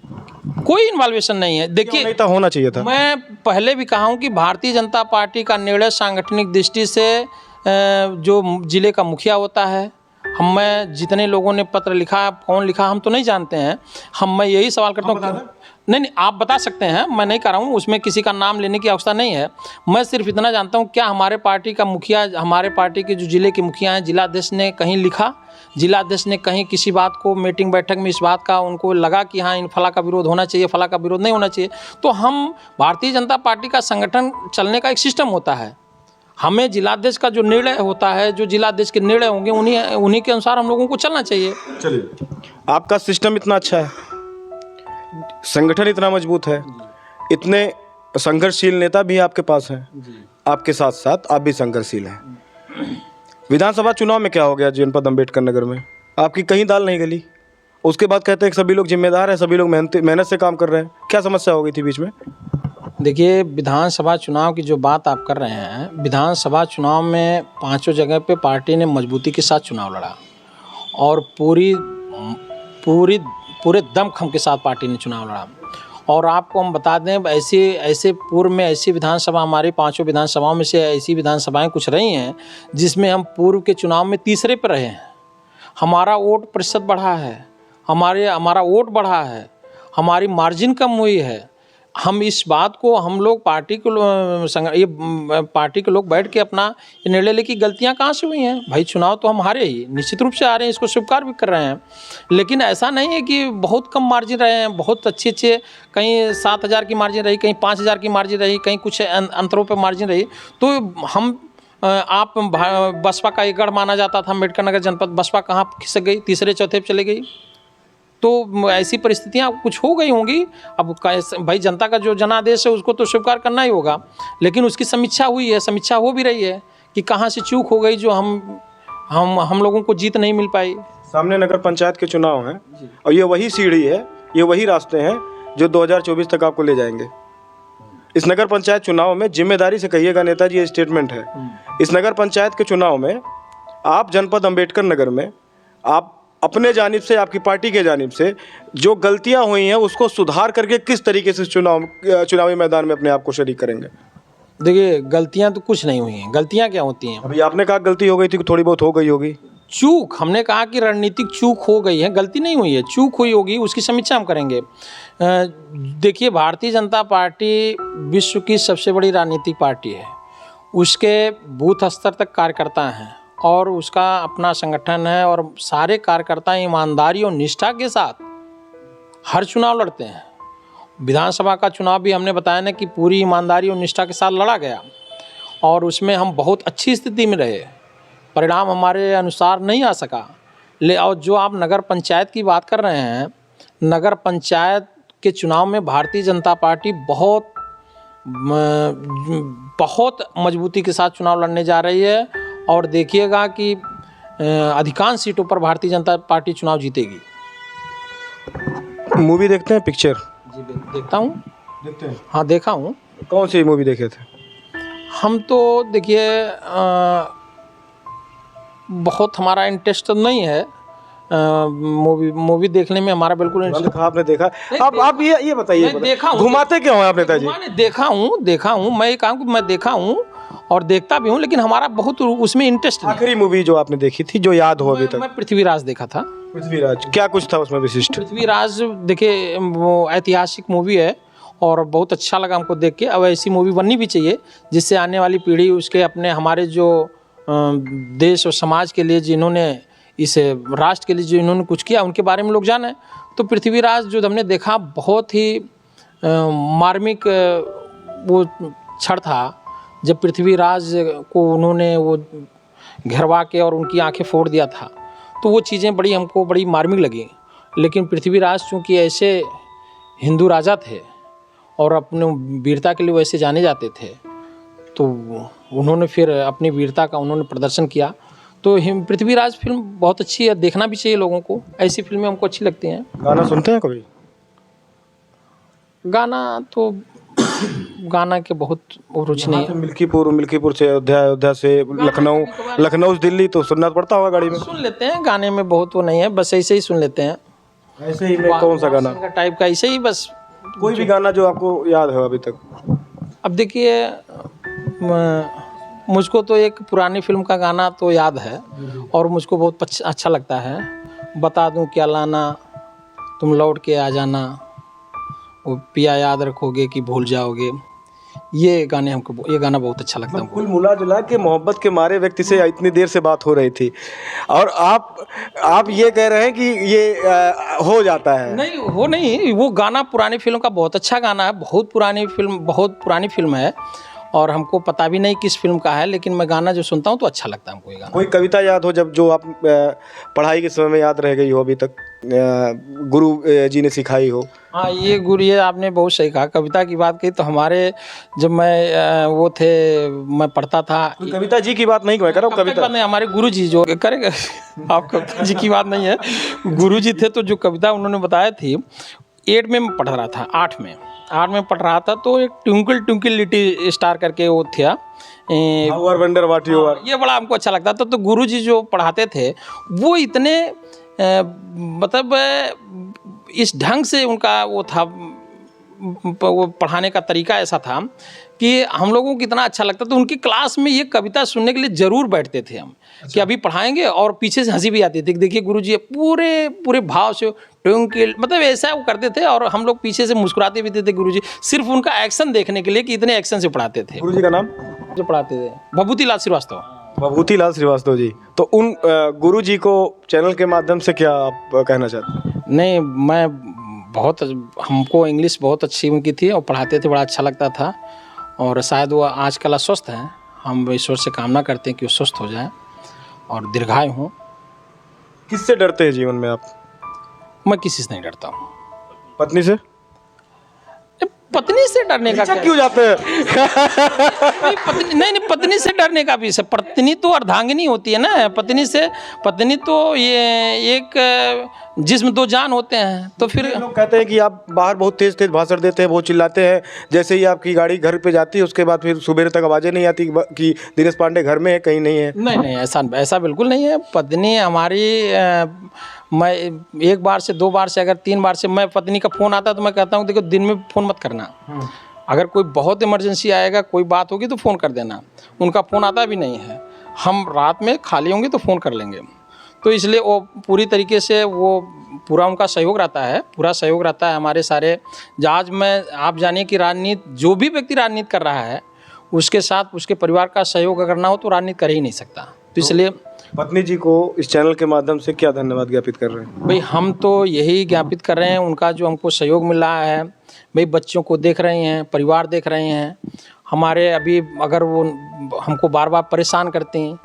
कोई इन्वॉल्वेशन नहीं है। देखिए, नहीं था, होना चाहिए था। मैं पहले भी कहा हूँ कि भारतीय जनता पार्टी का निर्णय सांगठनिक दृष्टि से जो जिले का मुखिया होता है, मैं जितने लोगों ने पत्र लिखा, कौन लिखा हम तो नहीं जानते हैं। मैं यही सवाल करता हूँ। नहीं, आप बता सकते हैं, मैं नहीं कर रहा हूँ, उसमें किसी का नाम लेने की आवश्यकता नहीं है। मैं सिर्फ इतना जानता हूँ, क्या हमारे पार्टी का मुखिया, हमारे पार्टी के जो जिले के मुखिया हैं, जिलाध्यक्ष ने कहीं लिखा, जिलाध्यक्ष ने कहीं किसी बात को मीटिंग बैठक में इस बात का उनको लगा कि हाँ इन फला का विरोध होना चाहिए, फला का विरोध नहीं होना चाहिए? तो हम भारतीय जनता पार्टी का संगठन चलने का एक सिस्टम होता है। हमें जिलाध्यक्ष का जो निर्णय होता है, जो जिलाध्यक्ष के निर्णय होंगे उन्हीं के अनुसार हम लोगों को चलना चाहिए। चलिए, आपका सिस्टम इतना अच्छा है, संगठन इतना मजबूत है, इतने संघर्षशील नेता भी आपके पास हैं, आपके साथ साथ आप भी संघर्षशील हैं। विधानसभा चुनाव में क्या हो गया जनपद अम्बेडकर नगर में? आपकी कहीं दाल नहीं गली। उसके बाद कहते हैं कि सभी लोग जिम्मेदार हैं, सभी लोग मेहनत से काम कर रहे हैं। क्या समस्या हो गई थी बीच में? देखिए, विधानसभा चुनाव की जो बात आप कर रहे हैं, विधानसभा चुनाव में 5 जगह पे पार्टी ने मजबूती के साथ चुनाव लड़ा और पूरे दमखम के साथ पार्टी ने चुनाव लड़ा। और आपको हम बता दें, ऐसे पूर्व में ऐसी विधानसभा, हमारी 5 विधानसभाओं में से ऐसी विधानसभाएं कुछ रही हैं जिसमें हम पूर्व के चुनाव में तीसरे पर रहे हैं। हमारा वोट प्रतिशत बढ़ा है, हमारा वोट बढ़ा है, हमारी मार्जिन कम हुई है। हम इस बात को हम लोग पार्टी के लोग बैठ के अपना निर्णय ले कि गलतियां कहाँ से हुई हैं। भाई चुनाव तो हम हारे ही, निश्चित रूप से आ रहे हैं, इसको स्वीकार भी कर रहे हैं, लेकिन ऐसा नहीं है कि बहुत कम मार्जिन रहे हैं। बहुत अच्छे कहीं 7,000 की मार्जिन रही, कहीं 5,000 की मार्जिन रही, कहीं कुछ अंतरों पर मार्जिन रही। तो हम आप बसपा का एक गढ़ माना जाता था अम्बेडकर नगर जनपद, बसपा कहाँ खिसक गई, तीसरे चौथे पे चले गई। तो ऐसी परिस्थितियाँ कुछ हो गई होंगी। अब भाई जनता का जो जनादेश है उसको तो स्वीकार करना ही होगा, लेकिन उसकी समीक्षा हुई है, समीक्षा हो भी रही है कि कहाँ से चूक हो गई जो हम लोगों को जीत नहीं मिल पाई। सामने नगर पंचायत के चुनाव हैं और ये वही सीढ़ी है, ये वही रास्ते हैं जो 2024 तक आपको ले जाएंगे। इस नगर पंचायत चुनाव में जिम्मेदारी से कहिएगा नेताजी, ये स्टेटमेंट है। इस नगर पंचायत के चुनाव में आप जनपद अम्बेडकर नगर में आप अपने जानिब से, आपकी पार्टी के जानिब से जो गलतियां हुई हैं उसको सुधार करके किस तरीके से चुनावी मैदान में अपने आप को शरीक करेंगे? देखिए, गलतियां तो कुछ नहीं हुई हैं। गलतियां क्या होती हैं? अभी आपने कहा गलती हो गई थी, थोड़ी बहुत हो गई होगी। चूक, हमने कहा कि रणनीतिक चूक हो गई है, गलती नहीं हुई है, चूक हुई होगी, उसकी समीक्षा हम करेंगे। देखिए, भारतीय जनता पार्टी विश्व की सबसे बड़ी राजनीतिक पार्टी है। उसके बूथ स्तर तक कार्यकर्ता हैं और उसका अपना संगठन है, और सारे कार्यकर्ता ईमानदारी और निष्ठा के साथ हर चुनाव लड़ते हैं। विधानसभा का चुनाव भी हमने बताया ना कि पूरी ईमानदारी और निष्ठा के साथ लड़ा गया, और उसमें हम बहुत अच्छी स्थिति में रहे। परिणाम हमारे अनुसार नहीं आ सका। और जो आप नगर पंचायत की बात कर रहे हैं, नगर पंचायत के चुनाव में भारतीय जनता पार्टी बहुत मजबूती के साथ चुनाव लड़ने जा रही है, और देखिएगा कि अधिकांश सीटों पर भारतीय जनता पार्टी चुनाव जीतेगी। मूवी देखते हैं, पिक्चर? जी देखता हूँ। देखते हैं? हाँ, देखा हूँ। कौन सी मूवी देखे थे? हम तो देखिए बहुत हमारा इंटरेस्ट तो नहीं है मूवी देखने में, हमारा बिल्कुल इंटरेस्ट। आपने देखा? आप ये बताइए, देखा हूँ। घुमाते क्यों हैं आप नेताजी? मैंने देखा हूँ, मैं ये कहूँ कि मैं देखा हूँ और देखता भी हूँ, लेकिन हमारा बहुत उसमें इंटरेस्ट नहीं। आखिरी मूवी जो आपने देखी थी, जो याद हो अभी तक? मैं पृथ्वीराज देखा था। पृथ्वीराज, क्या कुछ था उसमें विशिष्ट? पृथ्वीराज देखिए, वो ऐतिहासिक मूवी है और बहुत अच्छा लगा हमको देख के। अब ऐसी मूवी बननी भी चाहिए जिससे आने वाली पीढ़ी उसके अपने हमारे जो देश और समाज के लिए जिन्होंने, इस राष्ट्र के लिए जो इन्होंने कुछ किया, उनके बारे में लोग जाने। तो पृथ्वीराज जो हमने देखा, बहुत ही मार्मिक वो क्षण था जब पृथ्वीराज को उन्होंने वो घेरवा के और उनकी आंखें फोड़ दिया था। तो वो चीज़ें हमको बड़ी मार्मिक लगी। लेकिन पृथ्वीराज चूँकि ऐसे हिंदू राजा थे और अपने वीरता के लिए वैसे जाने जाते थे, तो उन्होंने फिर अपनी वीरता का उन्होंने प्रदर्शन किया। तो पृथ्वीराज फिल्म बहुत अच्छी है, देखना भी चाहिए लोगों को। ऐसी फिल्में हमको अच्छी लगती हैं। गाना सुनते हैं कभी? गाना के बहुत रुचि नहीं है। मिल्कीपुर से अयोध्या से लखनऊ से दिल्ली तो सुनना पड़ता होगा गाड़ी में? सुन लेते हैं, गाने में बहुत वो नहीं है, बस ऐसे ही सुन लेते हैं। ऐसे ही में कौन सा गाना टाइप का? ऐसे ही बस कोई भी गाना जो आपको याद हो अभी तक? अब देखिए, मुझको तो एक पुरानी फिल्म का गाना तो याद है और मुझको बहुत अच्छा लगता है। बता दूं क्या लाना, तुम लौट के आ जाना, वो पिया याद रखोगे कि भूल जाओगे। ये गाना बहुत अच्छा लगता है। कुल मिला जुला के मोहब्बत के मारे व्यक्ति से इतनी देर से बात हो रही थी और आप ये कह रहे हैं कि ये हो जाता है? नहीं, वो गाना पुरानी फिल्म का बहुत अच्छा गाना है। बहुत पुरानी फिल्म है और हमको पता भी नहीं किस फिल्म का है, लेकिन मैं गाना जो सुनता हूँ तो अच्छा लगता है हमको ये गाना। कोई कविता याद हो जो आप पढ़ाई के समय में याद रह गई हो अभी तक, गुरु जी ने सिखाई हो? हाँ, ये आपने बहुत सही कहा। कविता की बात की तो हमारे जब मैं पढ़ता था। कविता जी की बात नहीं कर रहा हूँ, कविता नहीं, हमारे गुरु जी जो करेंगे। आप कविता जी की बात नहीं है, गुरु जी थे तो जो कविता उन्होंने बताया थी, 8 में मैं पढ़ रहा था, 8 में पढ़ रहा था। तो एक ट्विंकल ट्विंकल लिटिल स्टार करके वो था, ये बड़ा हमको अच्छा लगता था। तो गुरुजी जो पढ़ाते थे वो इतने मतलब इस ढंग से उनका वो था, वो पढ़ाने का तरीका ऐसा था कि हम लोगों को कितना अच्छा लगता। तो उनकी क्लास में ये कविता सुनने के लिए ज़रूर बैठते थे हम। अच्छा। कि अभी पढ़ाएंगे और पीछे से हंसी भी आती थी। देखिए गुरुजी पूरे भाव से ट्विंकल, मतलब ऐसा वो करते थे और हम लोग पीछे से मुस्कुराते भी थे गुरुजी, सिर्फ उनका एक्शन देखने के लिए कि इतने एक्शन से पढ़ाते थे। गुरुजी का नाम? जो पढ़ाते थे भभूति लाल श्रीवास्तव। भभूति लाल श्रीवास्तव जी। तो उन गुरुजी को चैनल के माध्यम से क्या आप कहना चाहते हैं? नहीं, मैं बहुत, हमको इंग्लिश बहुत अच्छी उनकी थी और पढ़ाते थे, बड़ा अच्छा लगता था। और शायद वो आजकल अस्वस्थ हैं, हम ईश्वर से कामना करते हैं कि वो स्वस्थ हो जाए और दीर्घायु हों। किससे डरते हैं जीवन में आप? मैं किसी से नहीं डरता हूँ। पत्नी से? पत्नी से डरने का क्या? क्यों जाते हैं? नहीं, पत्नी से डरने का भी, पत्नी तो अर्धांगिनी होती है ना। पत्नी तो ये एक जिस्म दो जान होते हैं। तो फिर लोग कहते हैं कि आप बाहर बहुत तेज तेज भाषण देते हैं, बहुत चिल्लाते हैं, जैसे ही आपकी गाड़ी घर पे जाती है उसके बाद फिर सुबह तक आवाज़ें नहीं आती कि दिनेश पांडे घर में है, कहीं नहीं है। नहीं, ऐसा बिल्कुल नहीं है। पत्नी हमारी, मैं एक बार से, दो बार से, अगर तीन बार से मैं पत्नी का फ़ोन आता तो मैं कहता हूँ देखो दिन में फ़ोन मत करना, अगर कोई बहुत इमरजेंसी आएगा, कोई बात होगी तो फ़ोन कर देना। उनका फ़ोन आता भी नहीं है, हम रात में खाली होंगे तो फ़ोन कर लेंगे। तो इसलिए वो पूरी तरीके से वो पूरा उनका सहयोग रहता है, पूरा सहयोग रहता है हमारे सारे जहाज में। आप जानिए कि राजनीति, जो भी व्यक्ति राजनीति कर रहा है उसके साथ उसके परिवार का सहयोग अगर ना हो तो राजनीति कर ही नहीं सकता। तो इसलिए पत्नी जी को इस चैनल के माध्यम से क्या धन्यवाद ज्ञापित कर रहे हैं? भाई हम तो यही ज्ञापित कर रहे हैं, उनका जो हमको सहयोग मिल रहा है। भाई बच्चों को देख रहे हैं, परिवार देख रहे हैं हमारे। अभी अगर वो हमको बार बार परेशान करते हैं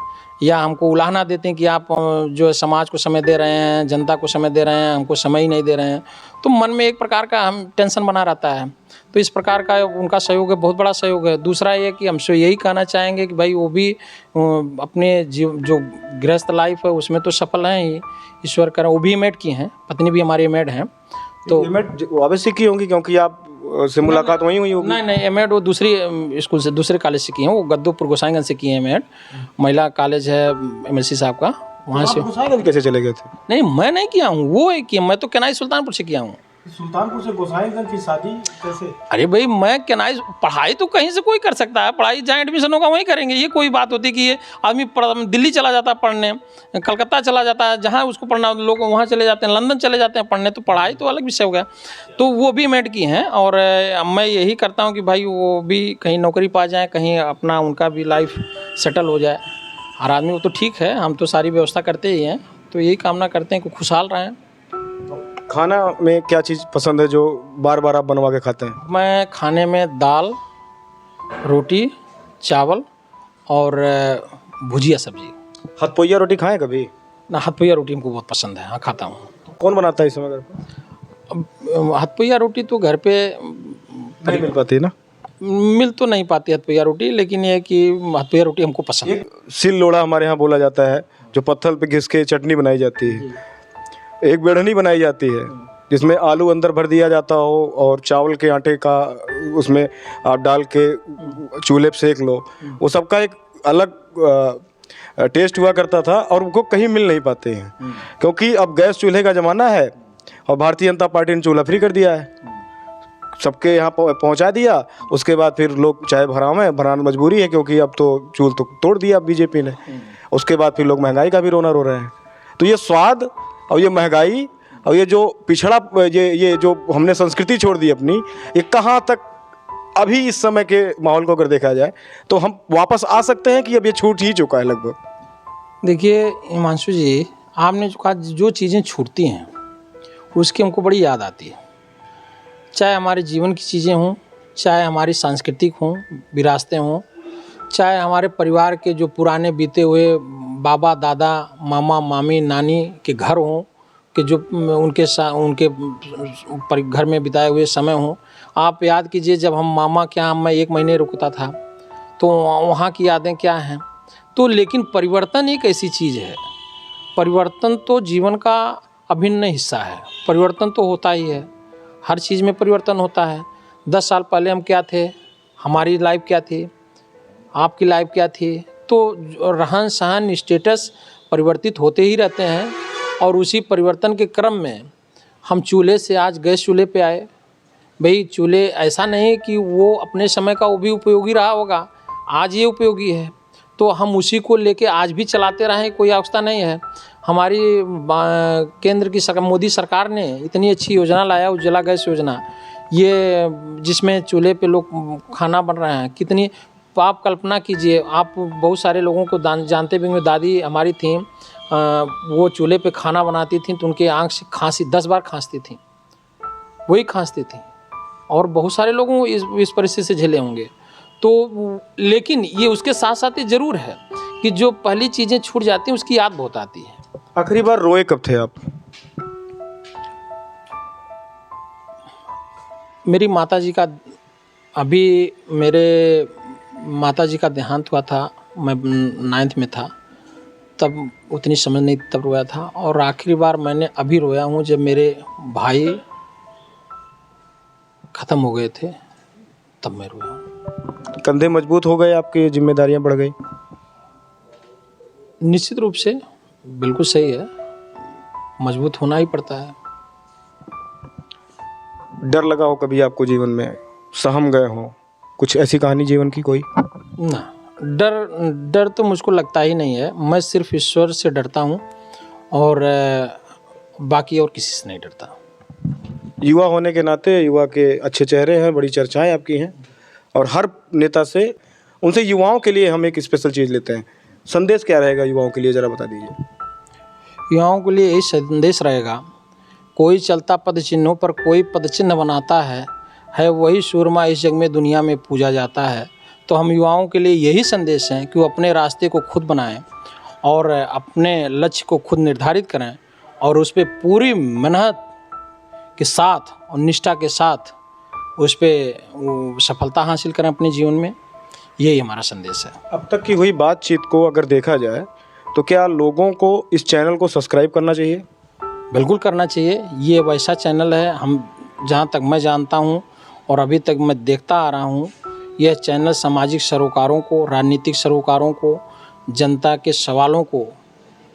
या हमको उलाहना देते हैं कि आप जो है समाज को समय दे रहे हैं, जनता को समय दे रहे हैं, हमको समय ही नहीं दे रहे हैं, तो मन में एक प्रकार का हम टेंशन बना रहता है। तो इस प्रकार का उनका सहयोग है, बहुत बड़ा सहयोग है। दूसरा ये कि हमसे यही कहना चाहेंगे कि भाई वो भी अपने जो गृहस्थ लाइफ है उसमें तो सफल हैं ही, ईश्वर करें। वो भी एमएड की हैं, पत्नी भी हमारी एमएड हैं। तो एमएड अवश्य की होंगी क्योंकि आप से मुलाकात वहीं हुई होगी। नहीं, एमएड वो दूसरी स्कूल से, दूसरे कॉलेज से की हैं। वो गद्दोपुर गोसाईगंज से की हैं एमएड, महिला कॉलेज है एमएलसी साहब का, वहाँ से। गोसाईगंज कैसे चले गए थे? नहीं, मैं नहीं किया हूँ, वो एक किया। मैं तो केनाई सुल्तानपुर से किया हूँ। सुल्तानपुर से गोसाईगंज की शादी कैसे? अरे भाई मैं केनाई, पढ़ाई तो कहीं से कोई कर सकता है, पढ़ाई जहाँ एडमिशन होगा वहीं करेंगे। ये कोई बात होती है कि ये आदमी दिल्ली चला जाता है पढ़ने, कलकत्ता चला जाता है, जहाँ उसको पढ़ना लोग वहाँ चले जाते हैं, लंदन चले जाते हैं पढ़ने। तो पढ़ाई तो अलग विषय हो गया। तो वो भी एमएड की हैं और मैं यही करता हूँ कि भाई वो भी कहीं नौकरी पा जाए, कहीं अपना उनका भी लाइफ सेटल हो जाए। हर आदमी वो तो ठीक है, हम तो सारी व्यवस्था करते ही हैं। तो यही कामना करते हैं कि खुशहाल रहें। खाना में क्या चीज़ पसंद है जो बार बार आप बनवा के खाते हैं? मैं खाने में दाल, रोटी, चावल और भुजिया सब्जी। हथपोइया रोटी खाएं कभी? ना, हथपुइया रोटी हमको बहुत पसंद है, हाँ खाता हूँ। कौन बनाता है इस समय घर पे? अब हथपुइया रोटी तो घर पे नहीं मिल पाती है ना? मिल तो नहीं पाती हथपुइया रोटी, लेकिन ये है कि हथपुइया रोटी हमको पसंद है। सिल लोड़ा हमारे यहाँ बोला जाता है, जो पत्थर पे घिस के चटनी बनाई जाती है। एक बेड़नी बनाई जाती है जिसमें आलू अंदर भर दिया जाता हो और चावल के आटे का उसमें आप डाल के चूल्हे पे सेक लो। वो सबका एक अलग टेस्ट हुआ करता था और उनको कहीं मिल नहीं पाते हैं क्योंकि अब गैस चूल्हे का ज़माना है और भारतीय जनता पार्टी ने चूल्हा फ्री कर दिया है, सबके यहाँ पहुँचा दिया। उसके बाद फिर लोग चाहे भराना मजबूरी है क्योंकि अब तो चूल्हा तो तोड़ दिया बीजेपी ने। उसके बाद फिर लोग महंगाई का भी रोना रो रहे हैं। तो ये स्वाद और ये महंगाई और ये जो पिछड़ा, ये जो हमने संस्कृति छोड़ दी अपनी, ये कहाँ तक अभी इस समय के माहौल को अगर देखा जाए तो हम वापस आ सकते हैं कि अब ये छूट ही चुका है लगभग? देखिए हिमांशु जी, आपने जो कहा, जो चीज़ें छूटती हैं उसकी हमको बड़ी याद आती है। चाहे हमारे जीवन की चीज़ें हों, चाहे हमारी सांस्कृतिक हों, विरासतें हों, चाहे हमारे परिवार के जो पुराने बीते हुए बाबा दादा मामा मामी नानी के घर हों, कि जो उनके घर में बिताए हुए समय हों। आप याद कीजिए, जब हम मामा के यहाँ मैं 1 महीने रुकता था तो वहाँ की यादें क्या हैं। तो लेकिन परिवर्तन एक ऐसी चीज़ है, परिवर्तन तो जीवन का अभिन्न हिस्सा है। परिवर्तन तो होता ही है, हर चीज़ में परिवर्तन होता है। 10 साल पहले हम क्या थे, हमारी लाइफ क्या थी, आपकी लाइफ क्या थी। तो रहन सहन स्टेटस परिवर्तित होते ही रहते हैं और उसी परिवर्तन के क्रम में हम चूल्हे से आज गैस चूल्हे पे आए। भाई चूल्हे ऐसा नहीं कि वो अपने समय का वो भी उपयोगी रहा होगा, आज ये उपयोगी है तो हम उसी को लेके आज भी चलाते रहें, कोई आवश्यकता नहीं है। हमारी केंद्र की सरकार, मोदी सरकार ने इतनी अच्छी योजना लाया, उज्ज्वला गैस योजना, ये जिसमें चूल्हे पे लोग खाना बन रहे हैं। कितनी आप कल्पना कीजिए, आप बहुत सारे लोगों को जानते भी होंगे, दादी हमारी थी, वो चूल्हे पे खाना बनाती थी तो उनके आँख से खांसी 10 बार खांसती थी, वही खांसती थी। और बहुत सारे लोगों इस परिस्थिति से झेले होंगे। तो लेकिन ये उसके साथ साथ ये ज़रूर है कि जो पहली चीज़ें छूट जाती हैं उसकी याद बहुत आती है। आखिरी बार रोए कब थे आप? मेरी माताजी का, अभी मेरे माताजी का देहांत हुआ था, मैं 9th में था, तब उतनी समझ नहीं, तब रोया था। और आखिरी बार मैंने अभी रोया हूँ जब मेरे भाई ख़त्म हो गए थे, तब मैं रोया हूँ। कंधे मजबूत हो गए आपकी, जिम्मेदारियां बढ़ गई? निश्चित रूप से बिल्कुल सही है, मजबूत होना ही पड़ता है। डर लगा हो कभी आपको जीवन में, सहम गए हो, कुछ ऐसी कहानी जीवन की कोई? ना, डर तो मुझको लगता ही नहीं है। मैं सिर्फ ईश्वर से डरता हूँ और बाकी और किसी से नहीं डरता। युवा होने के नाते युवा के अच्छे चेहरे हैं, बड़ी चर्चाएं आपकी हैं, और हर नेता से, उनसे युवाओं के लिए हम एक स्पेशल चीज़ लेते हैं। संदेश क्या रहेगा युवाओं के लिए, ज़रा बता दीजिए। युवाओं के लिए यही संदेश रहेगा, कोई चलता पद चिन्हों पर कोई पद चिन्ह बनाता है वही सूरमा इस जग में दुनिया में पूजा जाता है। तो हम युवाओं के लिए यही संदेश है कि वो अपने रास्ते को खुद बनाएं और अपने लक्ष्य को खुद निर्धारित करें और उस पर पूरी मेहनत के साथ और निष्ठा के साथ उस पर सफलता हासिल करें अपने जीवन में। यही हमारा संदेश है। अब तक की हुई बातचीत को अगर देखा जाए तो क्या लोगों को इस चैनल को सब्सक्राइब करना चाहिए? बिल्कुल करना चाहिए। ये वैसा चैनल है, हम जहाँ तक मैं जानता हूँ और अभी तक मैं देखता आ रहा हूँ, यह चैनल सामाजिक सरोकारों को, राजनीतिक सरोकारों को, जनता के सवालों को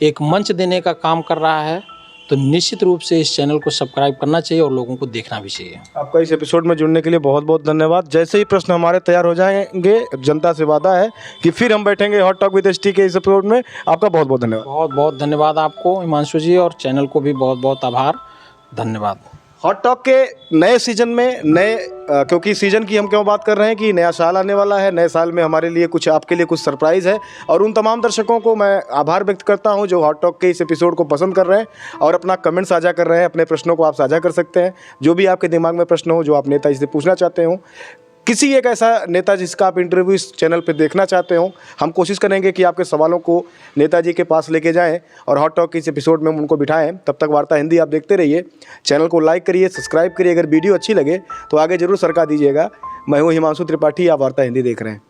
एक मंच देने का काम कर रहा है। तो निश्चित रूप से इस चैनल को सब्सक्राइब करना चाहिए और लोगों को देखना भी चाहिए। आपका इस एपिसोड में जुड़ने के लिए बहुत बहुत धन्यवाद। जैसे ही प्रश्न हमारे तैयार हो जाएंगे, जनता से वादा है कि फिर हम बैठेंगे हॉट टॉक विद एचटी के इस एपिसोड में। आपका बहुत बहुत धन्यवाद। बहुत बहुत धन्यवाद आपको हिमांशु जी, और चैनल को भी बहुत बहुत आभार, धन्यवाद। हॉट टॉक के नए सीजन में क्योंकि सीजन की हम क्यों बात कर रहे हैं कि नया साल आने वाला है, नए साल में हमारे लिए कुछ, आपके लिए कुछ सरप्राइज़ है। और उन तमाम दर्शकों को मैं आभार व्यक्त करता हूं जो हॉट टॉक के इस एपिसोड को पसंद कर रहे हैं और अपना कमेंट साझा कर रहे हैं। अपने प्रश्नों को आप साझा कर सकते हैं, जो भी आपके दिमाग में प्रश्न हो, जो आप नेता जी से पूछना चाहते हो, किसी एक ऐसा नेता जिसका आप इंटरव्यू इस चैनल पे देखना चाहते हो, हम कोशिश करेंगे कि आपके सवालों को नेताजी के पास लेके जाएं और हॉट टॉक के इस एपिसोड में उनको बिठाएं। तब तक वार्ता हिंदी आप देखते रहिए। चैनल को लाइक करिए, सब्सक्राइब करिए। अगर वीडियो अच्छी लगे तो आगे जरूर सरका दीजिएगा। मैं हूँ हिमांशु त्रिपाठी, आप वार्ता हिंदी देख रहे हैं।